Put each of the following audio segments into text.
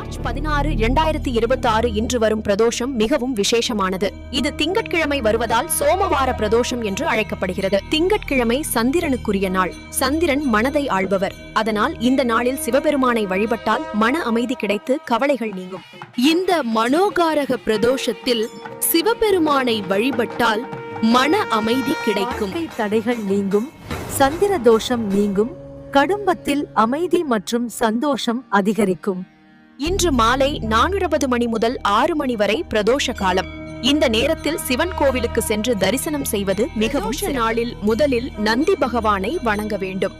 March 16, 2026 இன்று வரும் பிரதோஷம் மிகவும் விசேஷமானது. இது திங்கட்கிழமை வருவதால் சோமவார பிரதோஷம் என்று அழைக்கப்படுகிறது. திங்கட்கிழமை சந்திரனுக்குரிய நாள். சந்திரன் மனதை ஆள்பவர். அதனால் இந்த நாளில் சிவபெருமானை வழிபட்டால் மன அமைதி கிடைத்து கவலைகள் நீங்கும். இந்த மனோகாரக பிரதோஷத்தில் சிவபெருமானை வழிபட்டால் மன அமைதி கிடைக்கும். தடைகள் நீங்கும், சந்திர தோஷம் நீங்கும், குடும்பத்தில் அமைதி மற்றும் சந்தோஷம் அதிகரிக்கும். இன்று மாலை 4:30 மணி முதல் 6 மணி வரை பிரதோஷ காலம். இந்த நேரத்தில் சிவன் கோவிலுக்கு சென்று தரிசனம் செய்வது மிகவும் நாளில் முதலில் நந்தி பகவானை வணங்க வேண்டும்.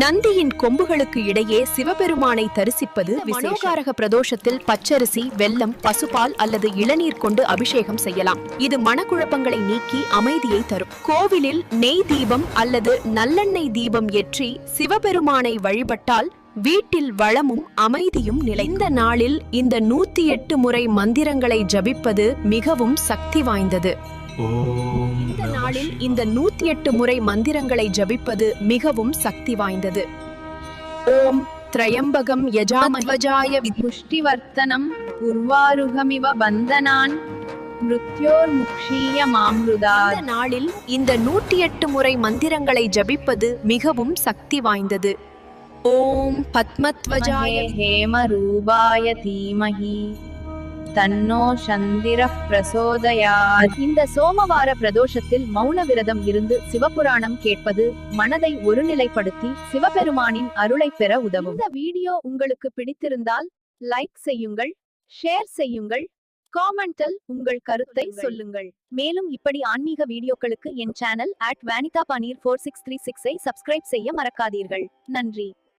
நந்தியின் கொம்புகளுக்கு இடையே சிவபெருமானை தரிசிப்பது மனோகாரக பிரதோஷத்தில் பச்சரிசி, வெல்லம், பசுபால் அல்லது இளநீர் கொண்டு அபிஷேகம் செய்யலாம். இது மனக்குழப்பங்களை நீக்கி அமைதியை தரும். கோவிலில் நெய் தீபம் அல்லது நல்லெண்ணெய் தீபம் ஏற்றி சிவபெருமானை வழிபட்டால் வீட்டில் வளமும் அமைதியும் நிலை. இந்த நாளில் இந்த 108 முறை மந்திரங்களை ஜபிப்பது மிகவும் சக்தி வாய்ந்தது. இந்த நாளில் இந்த 108 முறை மந்திரங்களை ஜபிப்பது மிகவும் சக்தி வாய்ந்தது. ஓம் த்ரயம்பகம் யஜாமஹே புஷ்டிவர்த்தனம் உர்வாருகமிவ பந்தனான் மிருத்யோர்முக்ஷீயமாம்ருதா. இந்த நாளில் இந்த 108 முறை மந்திரங்களை ஜபிப்பது மிகவும் சக்தி வாய்ந்தது. ஓம் பத்மத்வஜாய ஹேமரூபாய தீமஹி தன்னோ சந்திரः பிரசோதயாத். இந்த சோமவார பிரதோஷத்தில் மௌன விரதம் இருந்து சிவபுராணம் கேட்பது மனதை ஒருநிலைப்படுத்தி சிவபெருமானின் அருளை பெற உதவும். இந்த வீடியோ உங்களுக்கு பிடித்திருந்தால் லைக் செய்யுங்கள், ஷேர் செய்யுங்கள், காமெண்டில் உங்கள் கருத்தை சொல்லுங்கள். மேலும் இப்படி ஆன்மீக வீடியோக்களுக்கு என் சேனல் @vanithapaneer4636 ஐ சப்ஸ்கிரைப் செய்ய மறக்காதீர்கள். நன்றி.